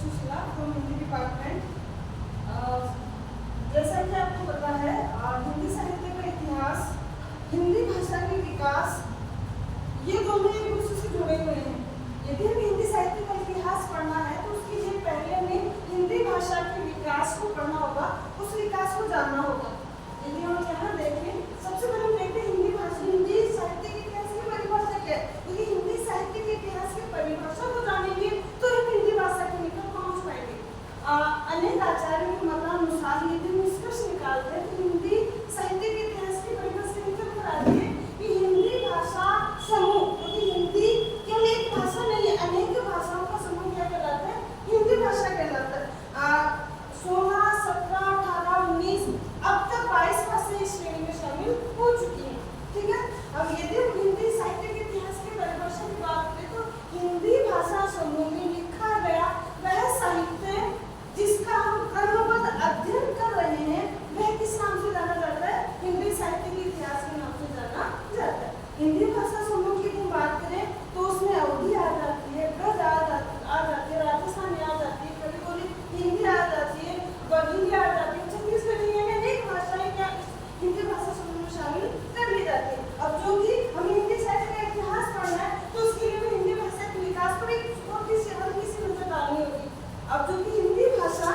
Sushila from Hindi department. जैसा कि आपको पता है हिंदी साहित्य का इतिहास, हिंदी भाषा के विकास, ये दोनों एक दूसरे से जुड़े हुए हैं। यदि हमें हिंदी साहित्य का इतिहास पढ़ना है तो उसके लिए पहले हमें हिंदी भाषा के विकास को पढ़ना होगा, उस विकास को जानना होगा। यदि हम यहाँ देखें, सबसे पहले हम देखते हैं हिंदी साहित्य के इतिहास की परिभाषा क्या है। क्योंकि हिंदी साहित्य के इतिहास की परिभाषा को जानेंगे तो हम हिंदी भाषा के निकट पहुँच पाएंगे। अनेक आचार्यों के मतानुसार यदि हम निष्कर्ष निकालते हैं तो हिंदी साहित्य के इतिहास की परिभाषा निकल कर आती है कि हिंदी भाषा समूह, क्योंकि हिंदी केवल एक भाषा नहीं है, अनेक भाषाओं का समूह क्या कहलाता है? हिंदी भाषा कहलाता है। 16, 17, 18, 19, अब तक 22 भाषाएं इस श्रेणी में शामिल हो चुकी हैं। ठीक है, अब यदि हम हिंदी साहित्य के इतिहास की परिभाषा की बात करें तो हिंदी भाषा समूह में लिखा गया वह साहित्य जिसका हम क्रमबद्ध अध्ययन कर रहे हैं वह किस नाम से जाना जाता है? हिंदी साहित्य के इतिहास के नाम से जाना जाता है। हिंदी भाषा समूह की हम बात करें तो उसमें अवधी आ जाती है, ब्रज आ जाती है, राजस्थानी आ जाती है, कभी कभी हिंदी आ जाती है, बघेली आ जाती है, छत्तीसगढ़ी है, अनेक भाषाएं क्या हिंदी भाषा समूह में शामिल कर ली जाती है। अब जो कि हमें हिंदी साहित्य का इतिहास पढ़ना है तो उसके लिए हमें हिंदी भाषा के विकास पर एक हल्की सी नजर डालनी होगी। अब जो कि हिंदी भाषा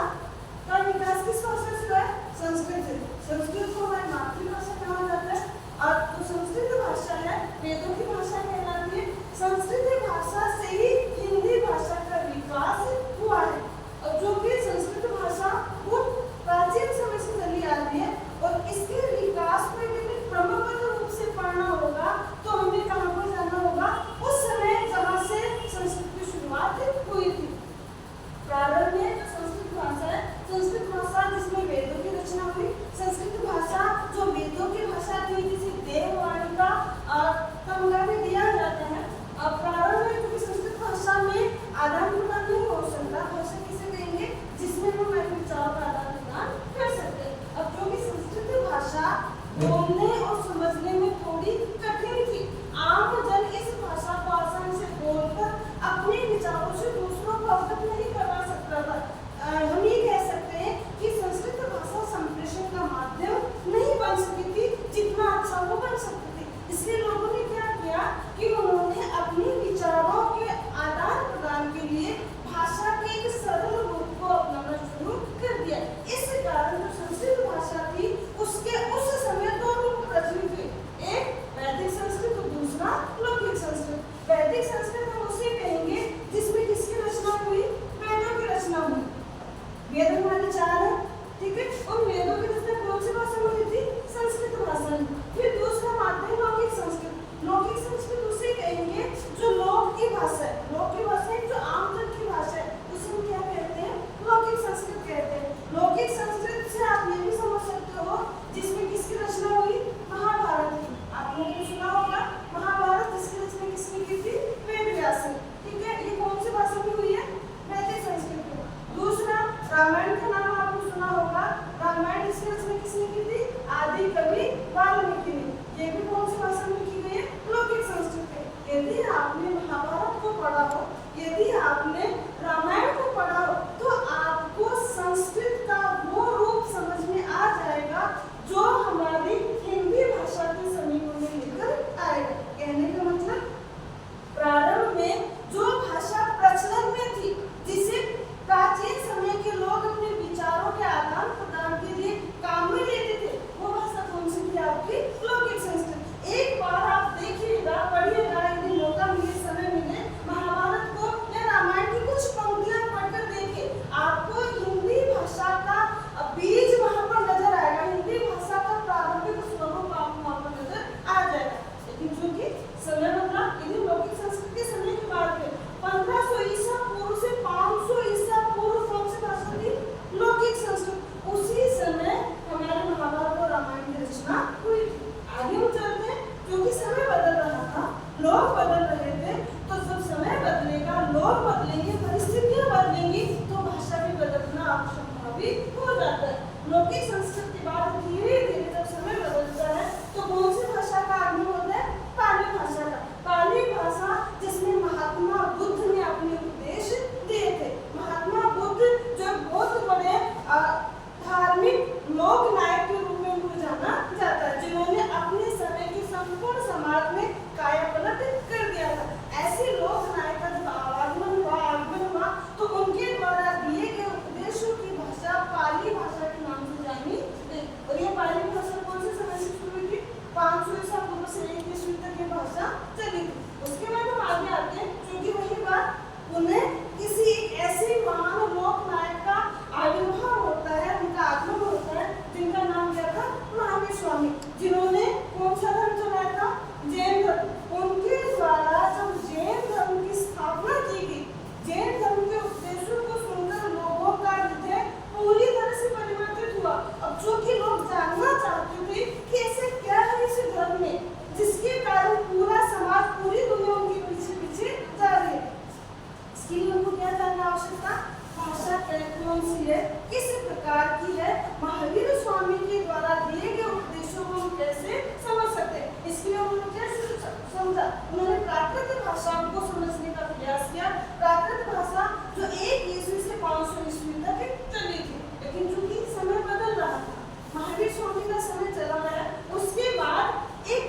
का विकास किस भाषा से हुआ है? संस्कृत से। संस्कृत को हमारी मातृभाषा कहा जाता है और जो संस्कृत भाषा है वेदों की भाषा कहलाती है। संस्कृत भाषा से ही हिंदी भाषा का विकास हुआ है। और जो कि संस्कृत भाषा वो प्राचीन समय से चली आ रही है और इसके विकास को यदि क्रमबद्ध रूप से पढ़ना होगा तो हमें कहाँ पर जाना होगा? उस समय जहाँ से संस्कृत की शुरुआत हुई थी। प्रारंभ में जो संस्कृत भाषा है, संस्कृत भाषा जिसमें वेदों की रचना हुई, संस्कृत भाषा जो वेदों की भाषा थी जिसे देववाणी का तमगा भी दिया जाता है। अब प्रारंभ में क्योंकि संस्कृत भाषा में आदान प्रदान नहीं हो सकता, भाषा किसे कहेंगे? जिसमें हम विचारों का आदान प्रदान कर सकते हैं। अब जो कि संस्कृत भाषा बोलने और समझने में थोड़ी कठिन थी, आम जन इस भाषा को आसानी से बोलकर अपने विचारों से दूसरों को अवगत नहीं करवा सकता था। हम ये कह सकते हैं कि संस्कृत भाषा संप्रेषण का माध्यम नहीं बन सकी थी जितना अच्छा वो बन सकती थी। इसलिए लोगों ने क्या किया कि उन्होंने अपने विचारों के आदान प्रदान के लिए भाषा के एक सरल रूप को अपनाना शुरू कर दिया। इस कारण जो संस्कृत भाषा थी उसके उस समय दो रूप प्रचलित हुए, एक वैदिक संस्कृत और दूसरा लौकिक संस्कृत। वैदिक संस्कृत हम उसे कहेंगे जिसमें किसकी रचना हुई? वेदों की रचना हुई। क्या जानना आवश्यकता, भाषा कौन सी है, किस प्रकार की है, महावीर स्वामी के द्वारा दिए गए उपदेशों को हम कैसे समझ सकते हैं। इसके लिए उन्होंने कैसे समझा, उन्होंने प्राकृत भाषा को समझने का प्रयास किया। प्राकृत भाषा जो 1 ईस्वी से 500 ईस्वी तक चली थी, लेकिन चूंकि समय बदल रहा था, महावीर स्वामी का समय चला गया, उसके बाद एक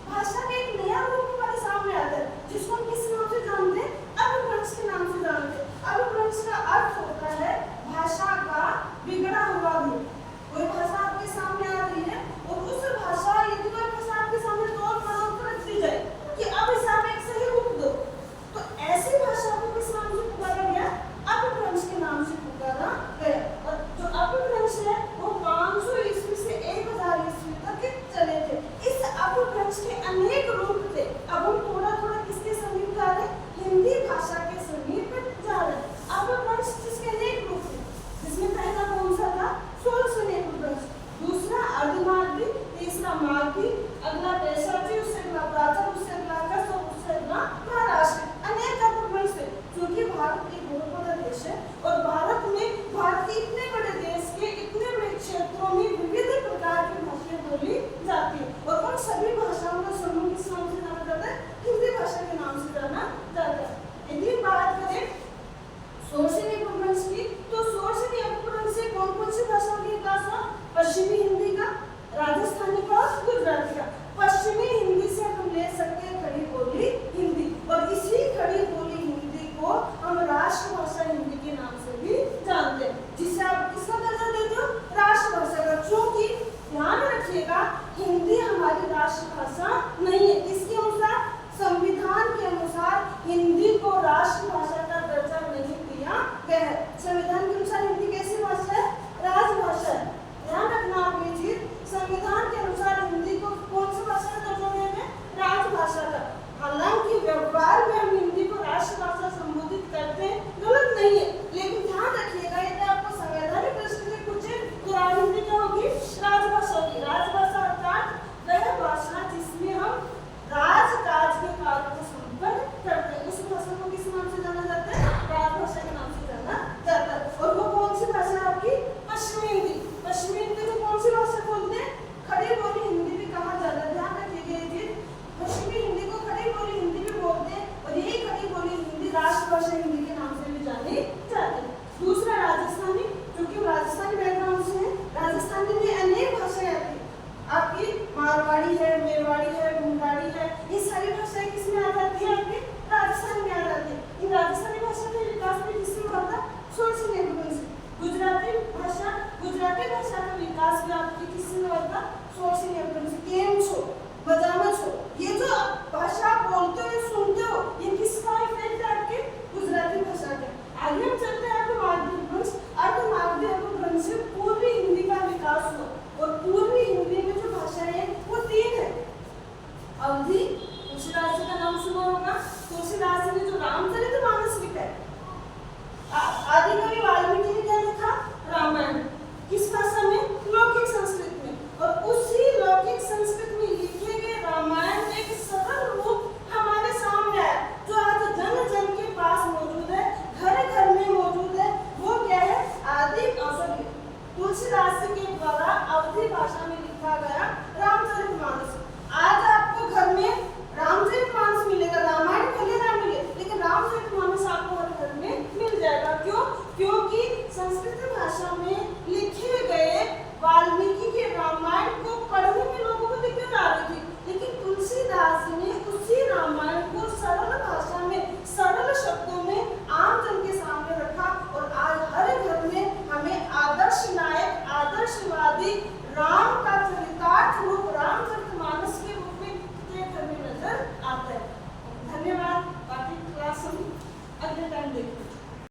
भाषा का एक नया रूप हमारे सामने आता है, जिसको हम किस नाम से जानते हैं, अपभ्रंश के नाम से जानते हैं। अपभ्रंश का अर्थ होता है भाषा का बिगड़ा हुआ रूप। कोई भाषा आपके सामने आ रही है और उस भाषा, यदि कोई भाषा आपके सामने तोड़ मरोड़ कर रख दी जाए कि अब इसे आप एक सही रूप दो, तो ऐसी भाषा को किस नाम से पुकारा गया, अपभ्रंश के नाम से पुकारा गया। और जो अपभ्रंश है वो 500 ईस्वी से 1000 ईस्वी तक चले थे। इस अपभ्रंश के अनेक रूप थे। अब हम थोड़ा थोड़ा किसके समीप जा रहे हैं, हिंदी भाषा के समीप जा रहे हैं। अपभ्रंश जिसके अनेक रूप थे, जिसमें पहला कौन सा था, शोलशनीय अपभ्रंश, दूसरा अर्धमागधी, तीसरा मागधी, अगला पैशाची, उससे अगला प्राचल, उससे अगला कस और उससे अगला महाराष्ट्र। अनेक अपभ्रंश थे। क्योंकि भारत एक बहुत बड़ा देश है और भारत के इतने बड़े देश के इतने बड़े क्षेत्रों में विविध प्रकार की भाषाएं बोली जाती है और उन सभी भाषाओं का समूह किस नाम से जाना जाता है, हिंदी भाषा के नाम से जाना जाता है। यदि बात करें शोलशनीय अपभ्रंश की, तो शोलशनीय अपभ्रंश से कौन कौन सी भाषाओं की विकास हुआ, पश्चिमी हिंदी का, राजस्थानी का और गुजराती का। पश्चिमी हिंदी से हम ले सकते हैं खड़ी बोली हिंदी, और इसी खड़ी बोली हिंदी को हम राष्ट्रभाषा हिंदी के नाम से भी जानते हैं, जिसे आप किसका दर्जा देते हो, राष्ट्रभाषा का। क्योंकि ध्यान रखिएगा, हिंदी हमारी राष्ट्रभाषा नहीं है। इसके अनुसार, संविधान के अनुसार हिंदी को राष्ट्रभाषा का दर्जा नहीं दिया गया है। संविधान के अनुसार हिंदी कैसी भाषा है, राजभाषा है। ध्यान रखना आप ये चीज, संविधान के अनुसार हिंदी को कौन सी भाषा का दर्जा दिया गया, राजभाषा का। हालांकि व्यवहार में हम हिंदी को राष्ट्रभाषा संबोधित करते हैं, गलत नहीं है, लेकिन ध्यान रखिएगा, यदि आपको संवैधानिक दृष्टि से पूछे तो हिंदी क्या होगी, राजभाषा होगी। राजभाषा अर्थात वह भाषा जिसमें हम राजकाज के कार्य को संपन्न करते हैं, उस भाषा को किस नाम से जाना जाता है, राजभाषा के नाम से जाना जाता है। और वो कौन सी भाषा है आपकी, पश्चिमी हिंदी। पश्चिमी हिंदी को कौन सी भाषा बोलते हैं, खड़ी बोली हिंदी भी कहा जाता है। ध्यान रखिएगा ये चीज, पश्चिमी हिंदी को खड़ी बोली हिंदी भी बोलते हैं और यही खड़ी बोली हिंदी राष्ट्रभाषा हिंदी के नाम से भी जानी जाती है। दूसरा राजस्थानी, क्योंकि राजस्थानी बैकग्राउंड से है, राजस्थानी में अनेक भाषाएं आती है, आपकी मारवाड़ी है, मेवाड़ी है, मुंडारी है, ये सारी भाषाएं किसमें आ जाती है, आपके राजस्थान में आ जाती है। इन राजस्थानी भाषा का विकास भी किसमें हुआ था, शोलशनीय अपभ्रंश से। गुजराती भाषा का विकास भी आपके किसमें हुआ था, शोलशनीय अपभ्रंश से। केम छो, बजाना छो, ये जो भाषा बोलते हो, सुनते हो, ये किसका इफेक्ट है, आपके गुजराती भाषा का। आगे हम चलते हैं अर्धमागधी अपभ्रंश। अर्धमागधी अपभ्रंश से पूर्वी हिंदी का विकास हुआ और पूर्वी हिंदी में जो भाषाएं हैं वो 3 है। अवधी, तुलसीदास जी का नाम सुना होगा, तुलसीदास जी ने जो रामचरितमानस लिखा है, आदिकवि वाल्मीकि ने क्या लिखा, रामायण, किस भाषा में, लौकिक संस्कृत में। और उसी लौकिक संस्कृत में लिखे गए रामायण एक सरल रूप हमारे सामने आया, जो आज जन जन के पास मौजूद है, घर घर में मौजूद है। वो क्या है, तुलसीदास जी के द्वारा अवधी भाषा में लिखा गया रामचरितमानस। आज आपको घर में रामचरितमानस मिलेगा, रामायण भले ना मिले, लेकिन रामचरितमानस आपको हर घर में मिल जाएगा। क्यों, क्योंकि संस्कृत भाषा में लिखे गए वाल्मीकि के रामायण को पढ़ने में लोगों को दिक्कत आ रही थी, लेकिन तुलसीदास जी ने उसी रामायण को सरल भाषा में, सरल शब्दों में आम जन के सामने रखा और आज हर घर में हमें आदर्श नायक, आदर्शवादी राम का चरितार्थ रूप, राम